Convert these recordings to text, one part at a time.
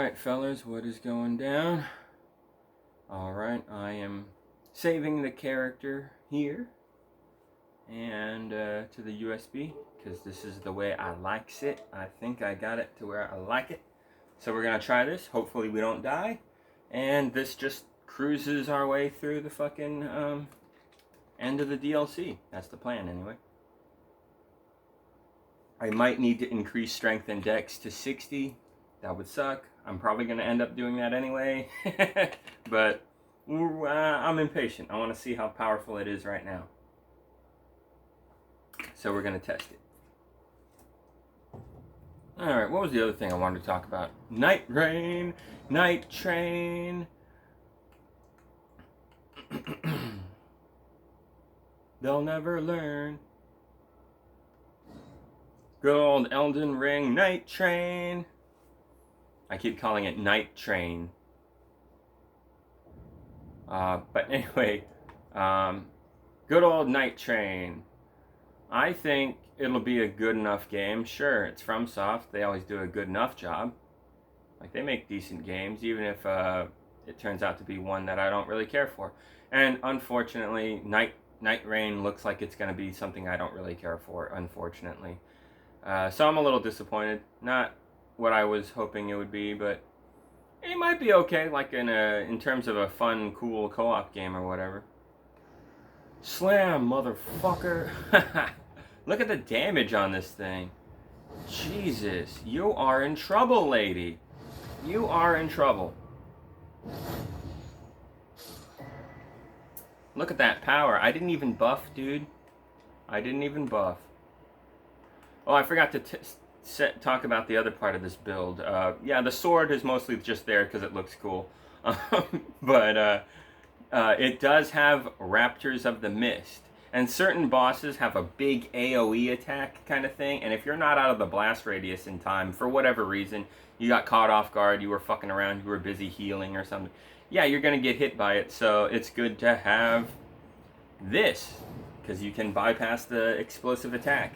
Alright, fellas, what is going down? Alright, I am saving the character here and to the USB because this is the way I likes it. I think I got it to where I like it. So we're gonna try this. Hopefully we don't die. And this just cruises our way through the fucking end of the DLC. That's the plan anyway. I might need to increase strength and dex to 60. That would suck. I'm probably going to end up doing that anyway. But I'm impatient. I want to see how powerful it is right now. So we're going to test it. Alright, what was the other thing I wanted to talk about? Night Rain! Night Train! They'll never learn. Good old Elden Ring Night Train. I keep calling it Night Train. But anyway, good old Night Train. I think it'll be a good enough game. Sure, it's FromSoft. They always do a good enough job. Like, they make decent games, even if it turns out to be one that I don't really care for. And unfortunately, Night Rain looks like it's going to be something I don't really care for, unfortunately. So I'm a little disappointed. Not what I was hoping it would be, but it might be okay, like in terms of a fun, cool co-op game or whatever. Slam, motherfucker! Look at the damage on this thing. Jesus, you are in trouble, lady. You are in trouble. Look at that power. I didn't even buff, dude. I didn't even buff. Oh, I forgot to talk about the other part of this build. Yeah, the sword is mostly just there because it looks cool. But it does have Raptors of the Mist. And certain bosses have a big AoE attack kind of thing. And if you're not out of the blast radius in time, for whatever reason, you got caught off guard, you were fucking around, you were busy healing or something, yeah, you're going to get hit by it. So it's good to have this, because you can bypass the explosive attack.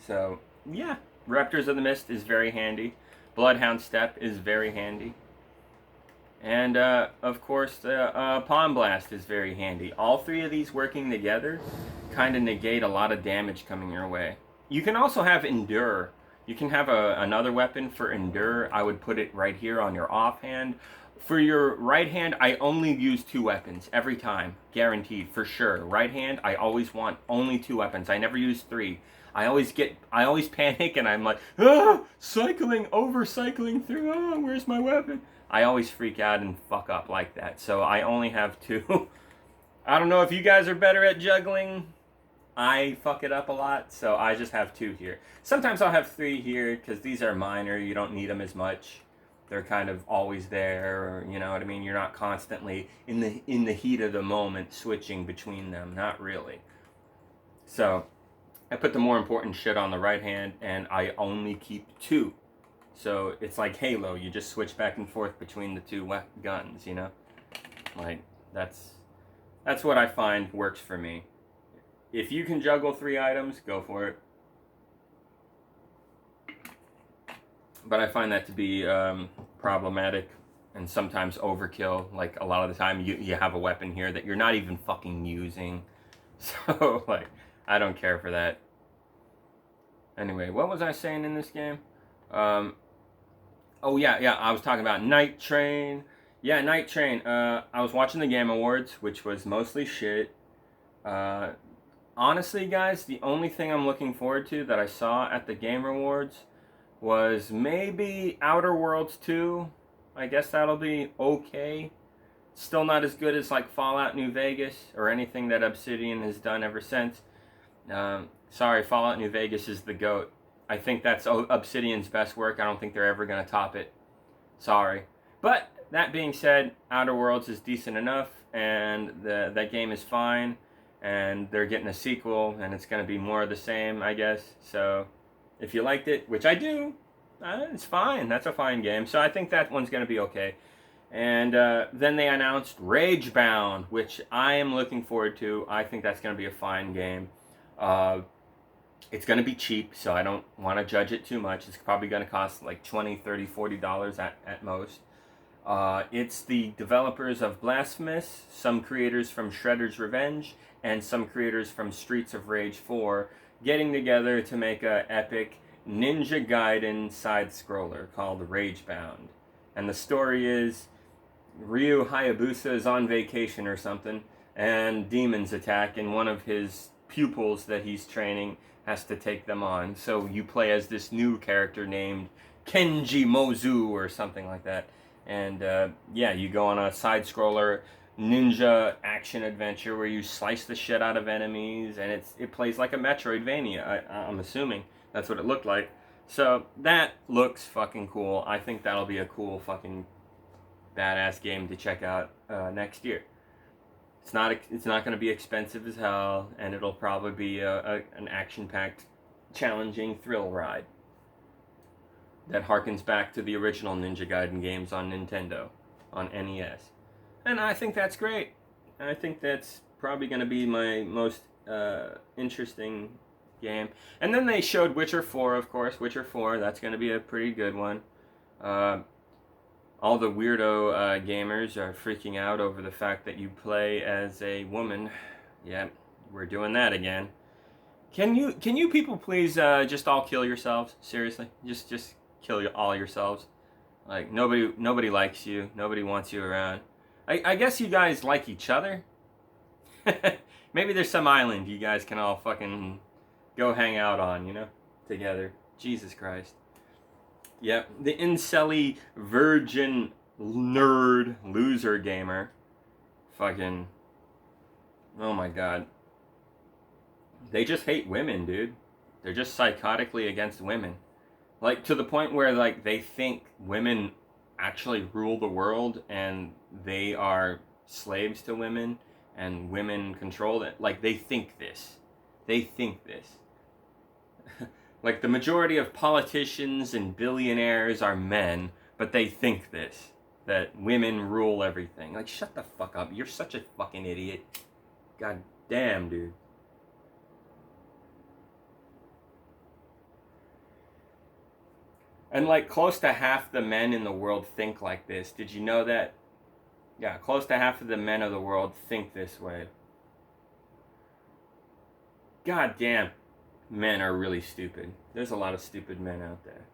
So, yeah, Raptors of the Mist is very handy. Bloodhound Step is very handy. And, of course, Palm Blast is very handy. All three of these working together kind of negate a lot of damage coming your way. You can also have Endure. You can have another weapon for Endure. I would put it right here on your offhand. For your right hand, I only use 2 weapons every time. Guaranteed, for sure. Right hand, I always want only 2 weapons. I never use 3. I always panic and I'm like, cycling through, where's my weapon? I always freak out and fuck up like that. So I only have 2. I don't know if you guys are better at juggling. I fuck it up a lot, so I just have 2 here. Sometimes I'll have 3 here because these are minor. You don't need them as much. They're kind of always there, or, you know what I mean? You're not constantly in the heat of the moment switching between them. Not really. So I put the more important shit on the right hand, and I only keep 2. So it's like Halo. You just switch back and forth between the 2 guns, you know? Like, that's what I find works for me. If you can juggle 3 items, go for it. But I find that to be problematic and sometimes overkill. Like, a lot of the time you have a weapon here that you're not even fucking using. So, like, I don't care for that. Anyway, what was I saying in this game? Oh, yeah, I was talking about Night Train. Yeah, Night Train. I was watching the Game Awards, which was mostly shit. Honestly, guys, the only thing I'm looking forward to that I saw at the Game Awards was maybe Outer Worlds 2. I guess that'll be okay. Still not as good as, like, Fallout New Vegas or anything that Obsidian has done ever since. Sorry, Fallout New Vegas is the GOAT. I think that's Obsidian's best work. I don't think they're ever going to top it. Sorry. But, that being said, Outer Worlds is decent enough, and that game is fine, and they're getting a sequel, and it's going to be more of the same, I guess. So, if you liked it, which I do, it's fine. That's a fine game. So I think that one's going to be okay. And then they announced Ragebound, which I am looking forward to. I think that's going to be a fine game. It's going to be cheap, so I don't want to judge it too much. It's probably going to cost like $20, $30, $40 at most. It's the developers of Blasphemous, some creators from Shredder's Revenge, and some creators from Streets of Rage 4 getting together to make a epic Ninja Gaiden side-scroller called Ragebound. And the story is Ryu Hayabusa is on vacation or something, and demons attack, and one of his pupils that he's training has to take them on. So you play as this new character named Kenji Mozu or something like that. And yeah, you go on a side-scroller ninja action adventure where you slice the shit out of enemies, and it plays like a Metroidvania. I'm assuming that's what it looked like. So that looks fucking cool. I think that'll be a cool fucking badass game to check out next year. It's not going to be expensive as hell, and it'll probably be an action-packed, challenging thrill ride that harkens back to the original Ninja Gaiden games on Nintendo, on NES. And I think that's great. I think that's probably going to be my most interesting game. And then they showed Witcher 4, of course. Witcher 4, that's going to be a pretty good one. All the weirdo gamers are freaking out over the fact that you play as a woman. Yeah, we're doing that again. Can you people please just all kill yourselves? Seriously, just kill all yourselves. Like nobody likes you. Nobody wants you around. I guess you guys like each other. Maybe there's some island you guys can all fucking go hang out on, you know, together. Jesus Christ. Yep, the incelly virgin nerd loser gamer. Fucking. Oh my god. They just hate women, dude. They're just psychotically against women. Like, to the point where, like, they think women actually rule the world and they are slaves to women and women control it. Like, they think this. They think this. Like, the majority of politicians and billionaires are men, but they think this. That women rule everything. Like, shut the fuck up. You're such a fucking idiot. God damn, dude. And, like, close to half the men in the world think like this. Did you know that? Yeah, close to half of the men of the world think this way. God damn. Men are really stupid. There's a lot of stupid men out there.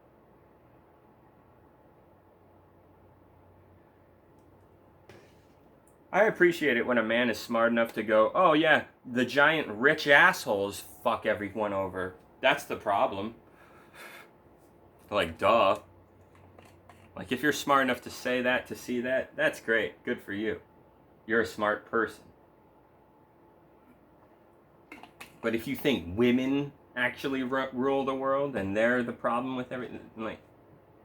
I appreciate it when a man is smart enough to go, oh yeah, the giant rich assholes fuck everyone over. That's the problem. Like, duh. Like, if you're smart enough to say that, to see that, that's great. Good for you. You're a smart person. But if you think women actually rule the world and they're the problem with everything, like,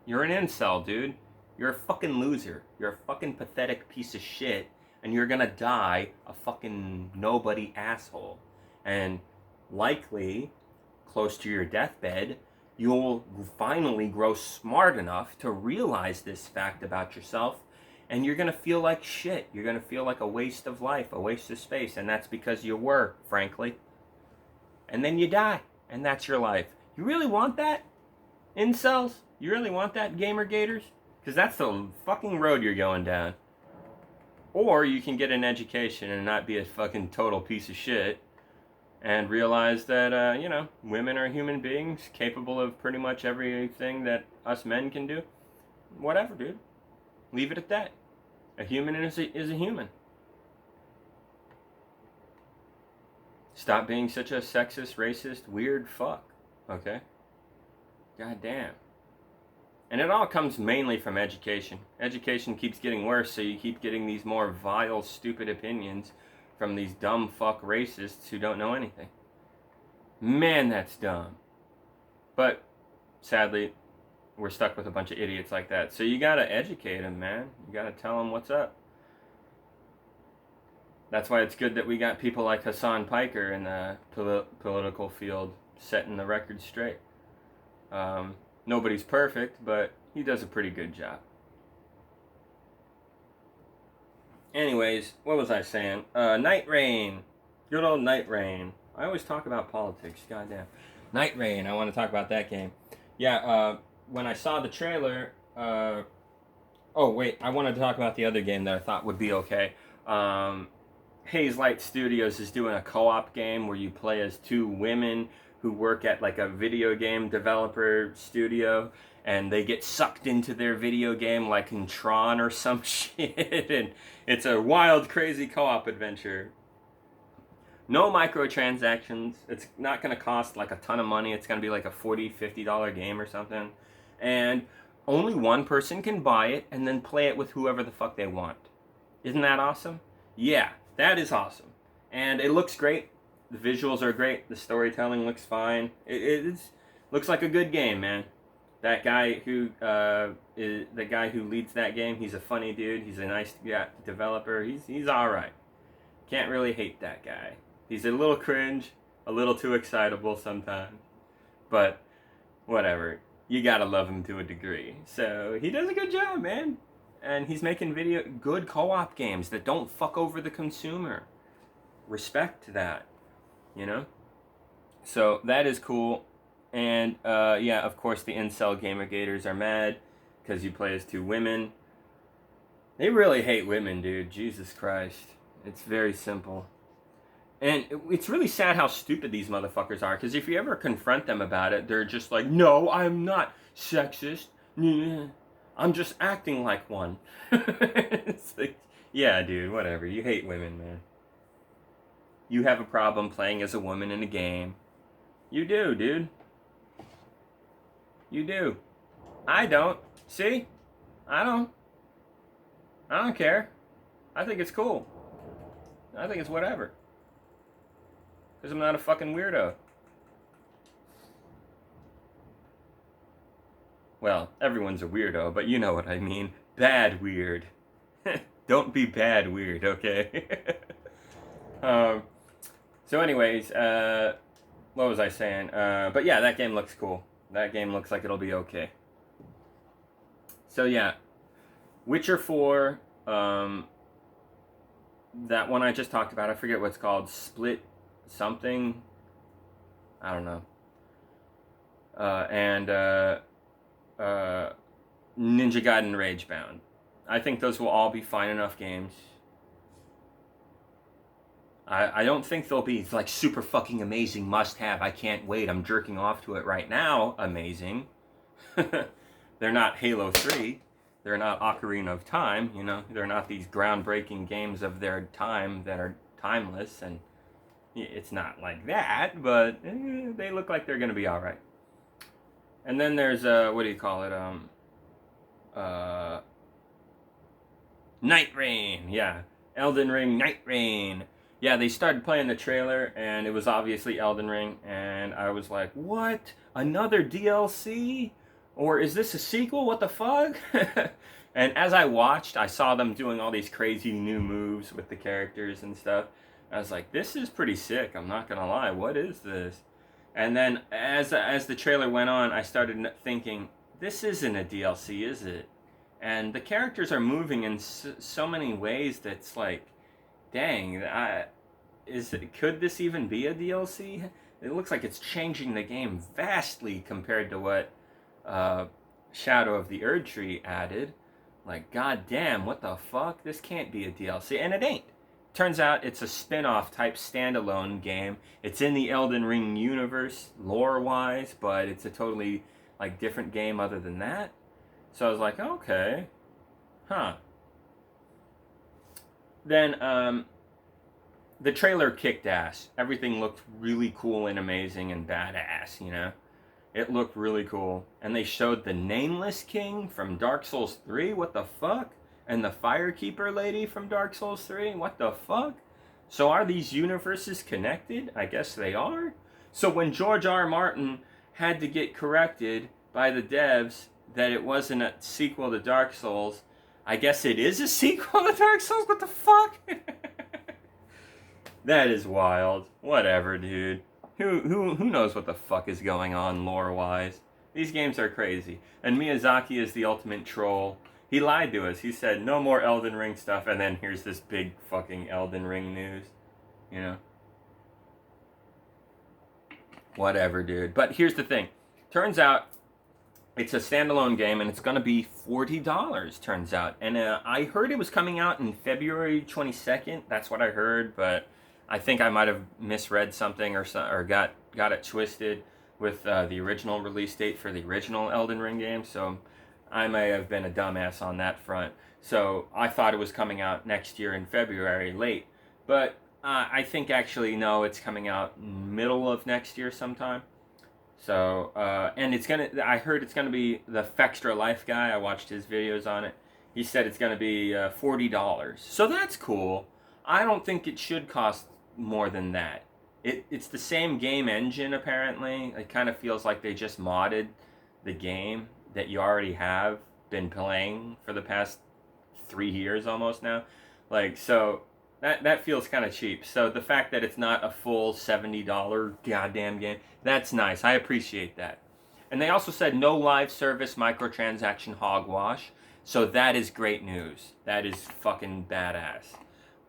you're an incel, dude. You're a fucking loser. You're a fucking pathetic piece of shit, and you're gonna die a fucking nobody asshole. And likely, close to your deathbed, you'll finally grow smart enough to realize this fact about yourself, and you're gonna feel like shit. You're gonna feel like a waste of life, a waste of space, and that's because you were, frankly. And then you die. And that's your life. You really want that? Incels? You really want that, gamer gators? Because that's the fucking road you're going down. Or you can get an education and not be a fucking total piece of shit and realize that, you know, women are human beings capable of pretty much everything that us men can do. Whatever, dude. Leave it at that. A human is a human. Stop being such a sexist, racist, weird fuck. Okay? God damn. And it all comes mainly from education. Education keeps getting worse, so you keep getting these more vile, stupid opinions from these dumb fuck racists who don't know anything. Man, that's dumb. But, sadly, we're stuck with a bunch of idiots like that. So you gotta educate them, man. You gotta tell them what's up. That's why it's good that we got people like Hassan Piker in the political field setting the record straight. Nobody's perfect, but he does a pretty good job. Anyways, what was I saying? Night Rain. Good old Night Rain. I always talk about politics, goddamn. Night Rain. I want to talk about that game. Yeah, when I saw the trailer, oh wait, I wanted to talk about the other game that I thought would be okay. Haze Light Studios is doing a co-op game where you play as two women who work at like a video game developer studio, and they get sucked into their video game like in Tron or some shit, and it's a wild, crazy co-op adventure. No microtransactions. It's not going to cost like a ton of money. It's going to be like a $40, $50 game or something. And only one person can buy it and then play it with whoever the fuck they want. Isn't that awesome? Yeah, that is awesome. And it looks great. The visuals are great. The storytelling looks fine. It looks like a good game, man. That guy who is the guy who leads that game, he's a funny dude. He's a nice developer. He's all right. Can't really hate that guy. He's a little cringe, a little too excitable sometimes, but whatever. You gotta love him to a degree. So he does a good job, man. And he's making good co-op games that don't fuck over the consumer. Respect that, you know? So that is cool. And yeah, of course the incel gamergators are mad because you play as two women. They really hate women, dude. Jesus Christ. It's very simple. And it's really sad how stupid these motherfuckers are, because if you ever confront them about it, they're just like, no, I'm not sexist. I'm just acting like one. It's like, yeah, dude, whatever. You hate women, man. You have a problem playing as a woman in a game. You do, dude. You do. I don't. See? I don't care. I think it's cool. I think it's whatever. Because I'm not a fucking weirdo. Well, everyone's a weirdo, but you know what I mean. Bad weird. Don't be bad weird, okay? So anyways, what was I saying? But yeah, that game looks cool. That game looks like it'll be okay. So yeah, Witcher 4, that one I just talked about, I forget what it's called, Split something, I don't know, and Ninja Gaiden Ragebound. I think those will all be fine enough games. I don't think they'll be like super fucking amazing must have, I can't wait, I'm jerking off to it right now, amazing. They're not Halo 3, they're not Ocarina of Time, you know, they're not these groundbreaking games of their time that are timeless, and it's not like that, but they look like they're gonna be all right. And then there's what do you call it? Night Rain. Yeah, Elden Ring, Night Rain. Yeah, they started playing the trailer, and it was obviously Elden Ring, and I was like, what? Another DLC? Or is this a sequel? What the fuck? And as I watched, I saw them doing all these crazy new moves with the characters and stuff. I was like, this is pretty sick, I'm not gonna lie, what is this? And then as the trailer went on, I started thinking, this isn't a DLC, is it? And the characters are moving in so many ways that's like, dang, could this even be a DLC? It looks like it's changing the game vastly compared to what Shadow of the Erdtree added. Like, goddamn, what the fuck? This can't be a DLC, and it ain't. Turns out it's a spin-off type standalone game. It's in the Elden Ring universe, lore-wise, but it's a totally like different game other than that. So I was like, okay, huh. Then the trailer kicked ass. Everything looked really cool and amazing and badass, you know? It looked really cool. And they showed the Nameless King from Dark Souls 3, what the fuck? And the Firekeeper lady from Dark Souls 3, what the fuck? So are these universes connected? I guess they are. So when George R. R. Martin had to get corrected by the devs that it wasn't a sequel to Dark Souls, I guess it is a sequel to Dark Souls? What the fuck? That is wild. Whatever, dude. Who knows what the fuck is going on lore-wise? These games are crazy. And Miyazaki is the ultimate troll. He lied to us. He said, no more Elden Ring stuff, and then here's this big fucking Elden Ring news. You know? Whatever, dude. But here's the thing. Turns out it's a standalone game, and it's going to be $40, turns out. And I heard it was coming out in February 22nd. That's what I heard, but I think I might have misread something or got it twisted with the original release date for the original Elden Ring game. So I may have been a dumbass on that front. So I thought it was coming out next year in February, late. But I think actually, no, it's coming out middle of next year sometime. So, and I heard it's gonna be the Fextra Life guy. I watched his videos on it. He said it's gonna be $40. So that's cool. I don't think it should cost more than that. It's the same game engine, apparently. It kind of feels like they just modded the game that you already have been playing for the past 3 years almost now. Like, so that feels kind of cheap. So the fact that it's not a full $70 goddamn game, that's nice. I appreciate that. And they also said no live service microtransaction hogwash. So that is great news. That is fucking badass.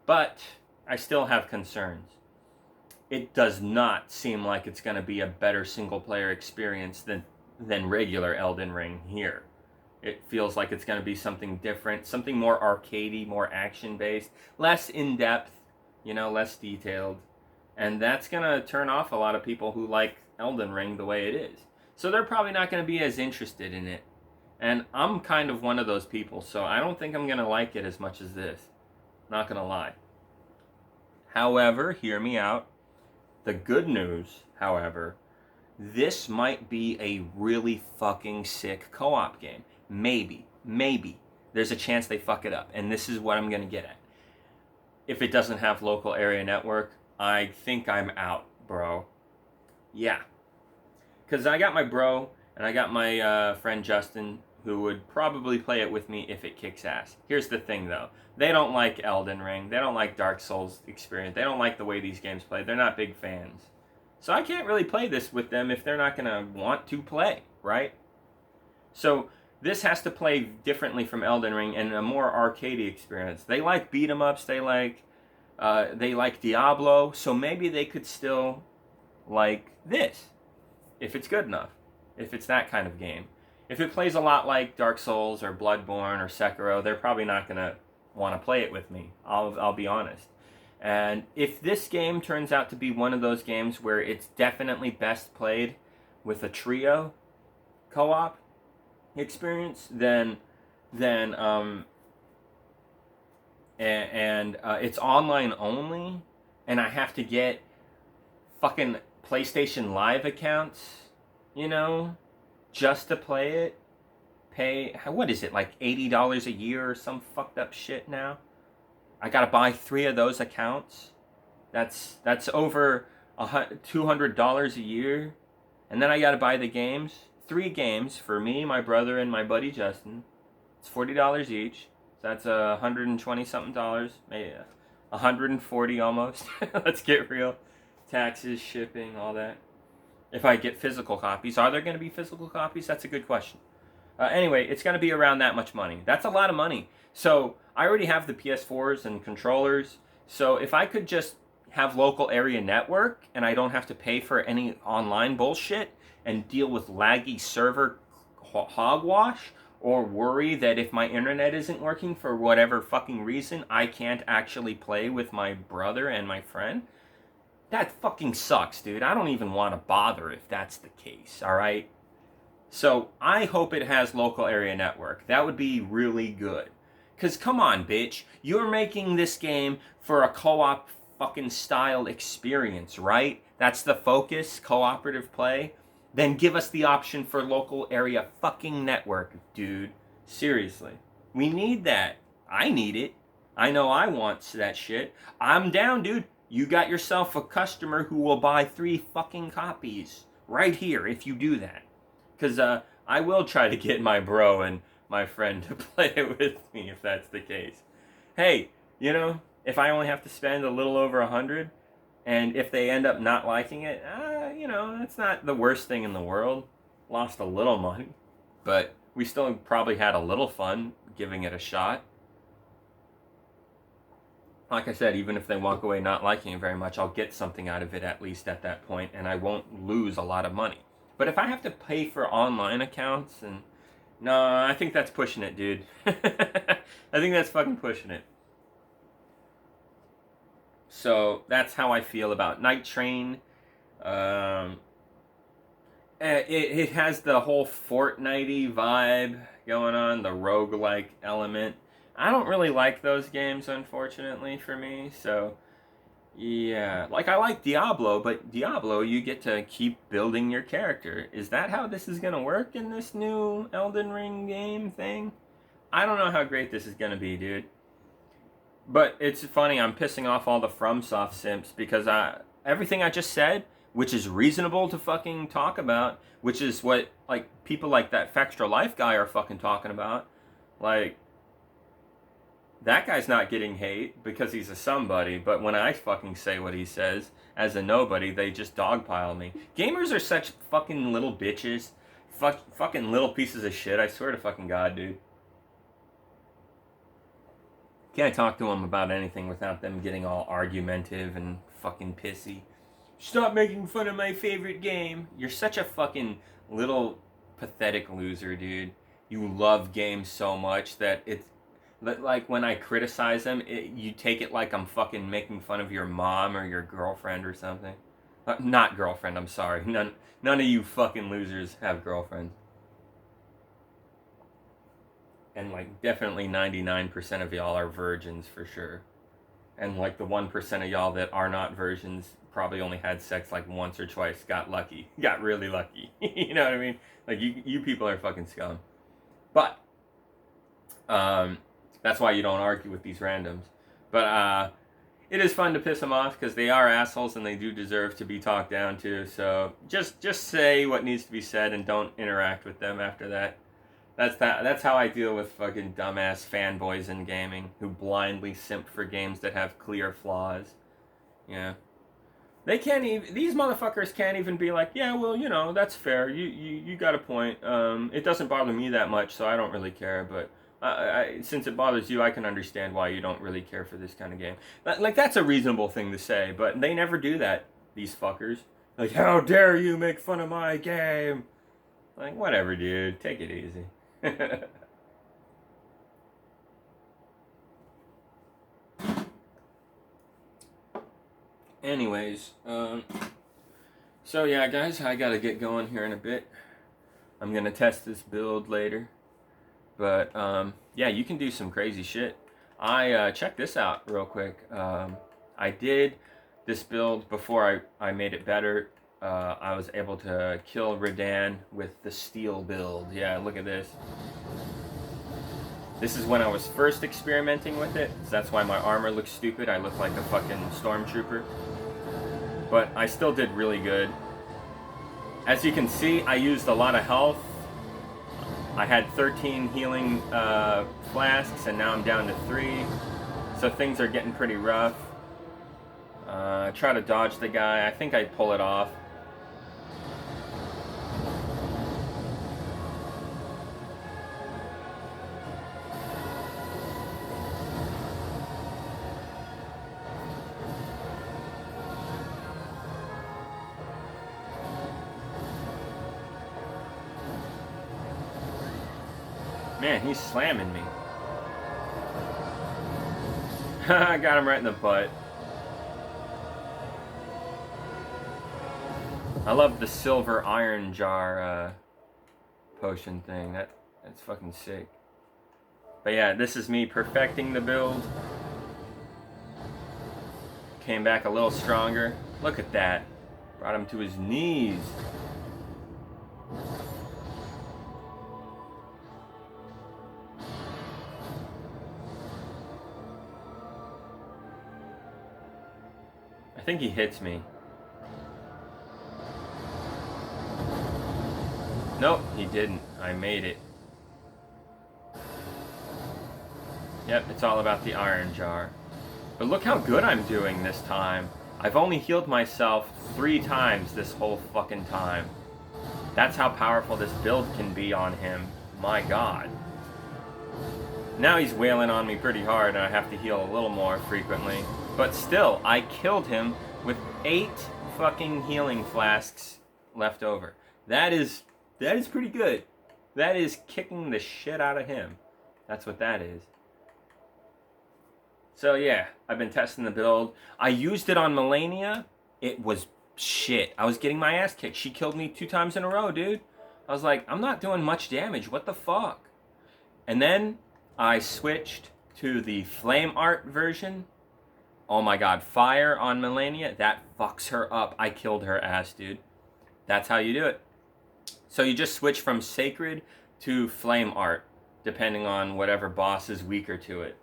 But I still have concerns. It does not seem like it's going to be a better single player experience than regular Elden Ring here. It feels like it's going to be something different, something more arcadey, more action-based, less in-depth, less detailed. And that's going to turn off a lot of people who like Elden Ring the way it is. So they're probably not going to be as interested in it. And I'm kind of one of those people, so I don't think I'm going to like it as much as this. Not going to lie. However, hear me out. The good news, however, this might be a really fucking sick co-op game. Maybe. There's a chance they fuck it up. And this is what I'm going to get at. If it doesn't have local area network, I think I'm out, bro. Yeah. Because I got my bro, and I got my friend Justin, who would probably play it with me if it kicks ass. Here's the thing, though. They don't like Elden Ring. They don't like Dark Souls experience. They don't like the way these games play. They're not big fans. So I can't really play this with them if they're not going to want to play, right? So this has to play differently from Elden Ring and a more arcadey experience. They like beat 'em ups. They like Diablo. So maybe they could still like this if it's good enough. If it's that kind of game. If it plays a lot like Dark Souls or Bloodborne or Sekiro, they're probably not going to want to play it with me. I'll be honest. And if this game turns out to be one of those games where it's definitely best played with a trio co-op experience, then it's online only, and I have to get fucking PlayStation Live accounts, just to play it. Pay, what is it, like $80 a year or some fucked up shit now? I gotta buy 3 of those accounts. That's over $200 a year. And then I gotta buy the games. 3 games for me, my brother, and my buddy Justin. It's $40 each. So that's $120 something dollars. Maybe 140 almost. Let's get real. Taxes, shipping, all that. If I get physical copies. Are there gonna be physical copies? That's a good question. Anyway, it's going to be around that much money. That's a lot of money. So I already have the PS4s and controllers. So if I could just have local area network and I don't have to pay for any online bullshit and deal with laggy server hogwash or worry that if my internet isn't working for whatever fucking reason, I can't actually play with my brother and my friend, that fucking sucks, dude. I don't even want to bother if that's the case, all right? So I hope it has local area network. That would be really good. Because come on, bitch. You're making this game for a co-op fucking style experience, right? That's the focus, cooperative play. Then give us the option for local area fucking network, dude. Seriously. We need that. I need it. I know I want that shit. I'm down, dude. You got yourself a customer who will buy 3 fucking copies right here if you do that. Because I will try to get my bro and my friend to play it with me if that's the case. Hey, if I only have to spend a little over 100, and if they end up not liking it, that's not the worst thing in the world. Lost a little money, but we still probably had a little fun giving it a shot. like I said, even if they walk away not liking it very much, I'll get something out of it at least at that point, and I won't lose a lot of money. But if I have to pay for online accounts, and no, I think that's pushing it, dude. I think that's fucking pushing it. So that's how I feel about Night Train. It has the whole Fortnite-y vibe going on, the roguelike element. I don't really like those games, unfortunately, for me, so yeah. Like, I like Diablo, but Diablo, you get to keep building your character. Is that how this is gonna work in this new Elden Ring game thing? I don't know how great this is gonna be, dude. But it's funny, I'm pissing off all the FromSoft simps because everything I just said, which is reasonable to fucking talk about, which is what like people like that Fextra Life guy are fucking talking about. Like, that guy's not getting hate because he's a somebody, but when I fucking say what he says as a nobody, they just dogpile me. Gamers are such fucking little bitches. Fucking little pieces of shit, I swear to fucking God, dude. Can't talk to them about anything without them getting all argumentative and fucking pissy. Stop making fun of my favorite game. You're such a fucking little pathetic loser, dude. You love games so much that it's like when I criticize them, you take it like I'm fucking making fun of your mom or your girlfriend or something. Not girlfriend, I'm sorry. None of you fucking losers have girlfriends. And like definitely 99% of y'all are virgins for sure. And like the 1% of y'all that are not virgins probably only had sex like once or twice, got lucky. Got really lucky. You know what I mean? Like you people are fucking scum. But that's why you don't argue with these randoms. But it is fun to piss them off because they are assholes and they do deserve to be talked down to. So just say what needs to be said and don't interact with them after that. That's how I deal with fucking dumbass fanboys in gaming who blindly simp for games that have clear flaws. Yeah. They can't even, these motherfuckers can't even be like, yeah, well, you know, that's fair. You got a point. It doesn't bother me that much, so I don't really care. But since it bothers you, I can understand why you don't really care for this kind of game. Like, that's a reasonable thing to say, but they never do that, these fuckers. Like, how dare you make fun of my game? Like, whatever, dude. Take it easy. Anyways, so yeah, guys, I gotta get going here in a bit. I'm gonna test this build later, but yeah, you can do some crazy shit. Check this out real quick. I did this build before I made it better. I was able to kill Radahn with the steel build. Yeah, look at this. This is when I was first experimenting with it, so that's why my armor looks stupid. I look like a fucking stormtrooper. But I still did really good. As you can see, I used a lot of health. I had 13 healing flasks, and now I'm down to 3. So things are getting pretty rough. Try to dodge the guy. I think I pull it off. Man, he's slamming me. I got him right in the butt. I love the silver iron jar potion thing. That's fucking sick. But yeah, this is me perfecting the build. Came back a little stronger. Look at that. Brought him to his knees. I think he hits me. Nope, he didn't. I made it. Yep, it's all about the iron jar. But look how good I'm doing this time. I've only healed myself 3 times this whole fucking time. That's how powerful this build can be on him. My God. Now he's wailing on me pretty hard, and I have to heal a little more frequently. But still, I killed him with 8 fucking healing flasks left over. That is pretty good. That is kicking the shit out of him. That's what that is. So yeah, I've been testing the build. I used it on Melania. It was shit. I was getting my ass kicked. She killed me 2 times in a row, dude. I was like, I'm not doing much damage. What the fuck? And then I switched to the Flame Art version. Oh my god, fire on Melania, that fucks her up. I killed her ass, dude. That's how you do it. So you just switch from Sacred to Flame Art, depending on whatever boss is weaker to it.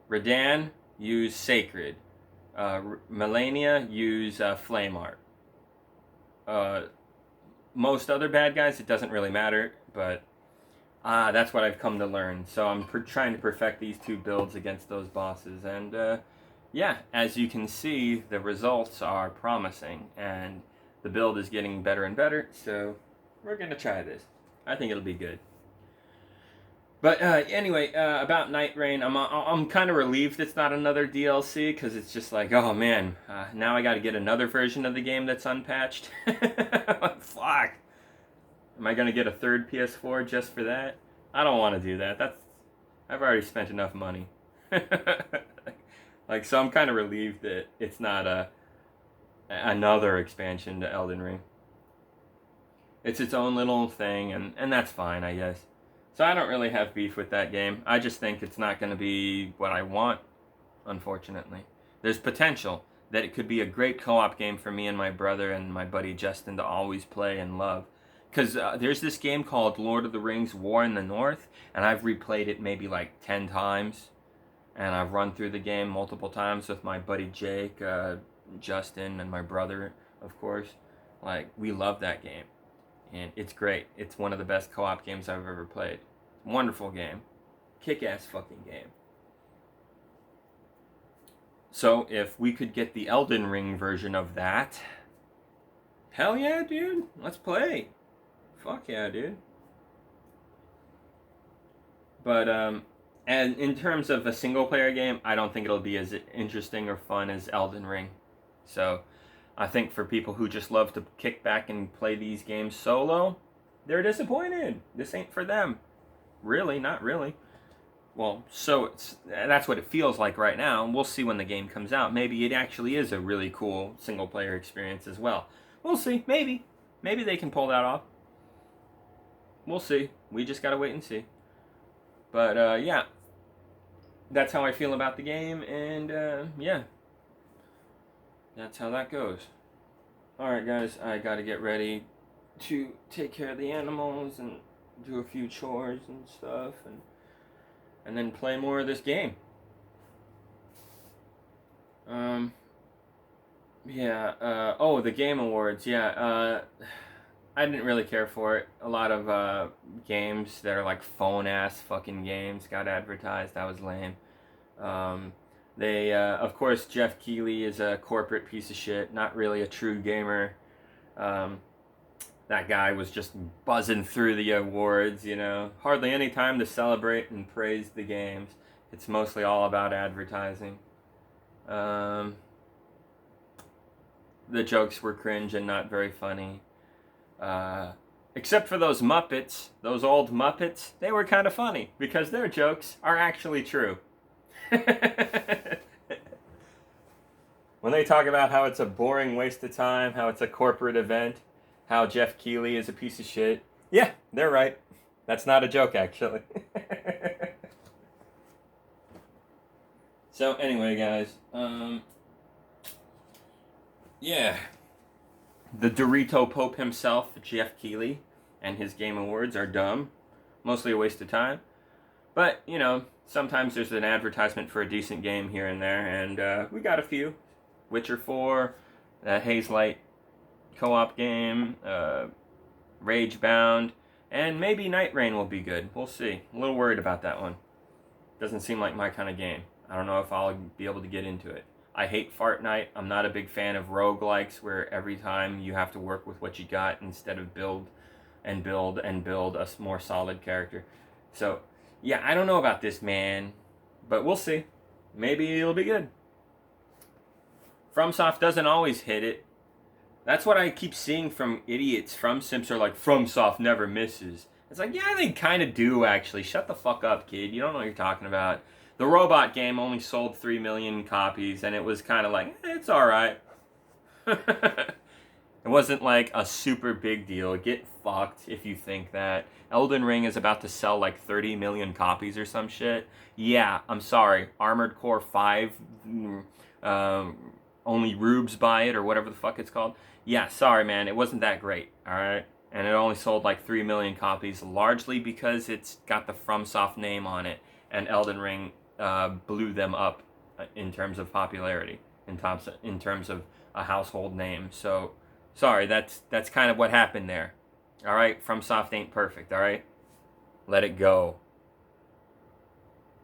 Radahn, use Sacred. Melania, use Flame Art. Most other bad guys, it doesn't really matter, but that's what I've come to learn. So I'm trying to perfect these 2 builds against those bosses. And yeah, as you can see, the results are promising. And the build is getting better and better. So we're going to try this. I think it'll be good. But anyway, about Night Rain, I'm kind of relieved it's not another DLC, because it's just like, oh man, now I got to get another version of the game that's unpatched. Fuck. Am I going to get a 3rd PS4 just for that? I don't want to do that. I've already spent enough money. Like, so I'm kind of relieved that it's not another expansion to Elden Ring. It's its own little thing, and that's fine, I guess. So I don't really have beef with that game. I just think it's not going to be what I want, unfortunately. There's potential that it could be a great co-op game for me and my brother and my buddy Justin to always play and love. Because there's this game called Lord of the Rings War in the North, and I've replayed it maybe like 10 times. And I've run through the game multiple times with my buddy Jake, Justin, and my brother, of course. Like, we love that game. And it's great. It's one of the best co-op games I've ever played. Wonderful game. Kick-ass fucking game. So, if we could get the Elden Ring version of that, hell yeah, dude. Let's play. Fuck yeah, dude. But, and in terms of a single-player game, I don't think it'll be as interesting or fun as Elden Ring. So, I think for people who just love to kick back and play these games solo, they're disappointed. This ain't for them. Really, not really. Well, so that's what it feels like right now. We'll see when the game comes out. Maybe it actually is a really cool single-player experience as well. We'll see. Maybe. Maybe they can pull that off. We'll see. We just gotta wait and see. But, yeah. That's how I feel about the game, and, yeah. That's how that goes. Alright, guys, I gotta get ready to take care of the animals and do a few chores and stuff, and then play more of this game. Yeah, oh, the Game Awards, yeah, I didn't really care for it. A lot of, games that are like phone-ass fucking games got advertised. That was lame. They, of course, Jeff Keighley is a corporate piece of shit, not really a true gamer. That guy was just buzzing through the awards, you know. Hardly any time to celebrate and praise the games. It's mostly all about advertising. The jokes were cringe and not very funny. Except for those Muppets, those old Muppets, they were kind of funny because their jokes are actually true. When they talk about how it's a boring waste of time, how it's a corporate event, how Jeff Keighley is a piece of shit, yeah, they're right. That's not a joke, actually. So anyway, guys, yeah, the Dorito Pope himself, Jeff Keighley, and his Game Awards are dumb, mostly a waste of time. But, you know, sometimes there's an advertisement for a decent game here and there, and we got a few. Witcher 4, Haze Light co-op game, Ragebound, and maybe Night Rain will be good. We'll see. I'm a little worried about that one. Doesn't seem like my kind of game. I don't know if I'll be able to get into it. I hate Fart Night. I'm not a big fan of roguelikes where every time you have to work with what you got instead of build and build and build a more solid character. So, Yeah, I don't know about this, man, but we'll see. Maybe it'll be good. FromSoft doesn't always hit it. That's what I keep seeing from idiots from Simps are like, FromSoft never misses. It's like, yeah, they kind of do, actually. Shut the fuck up, kid. You don't know what you're talking about. The robot game only sold 3 million copies, and it was kind of like, it's alright. It wasn't like a super big deal. Get fucked if you think that. Elden Ring is about to sell like 30 million copies or some shit. Yeah, I'm sorry. Armored Core 5, um, only rubes buy it, or whatever the fuck it's called. Yeah, sorry, man. It wasn't that great, alright? And it only sold like 3 million copies, largely because it's got the FromSoft name on it, and Elden Ring blew them up in terms of popularity, in terms of a household name. So, sorry, that's kind of what happened there. All right, FromSoft ain't perfect. All right, let it go.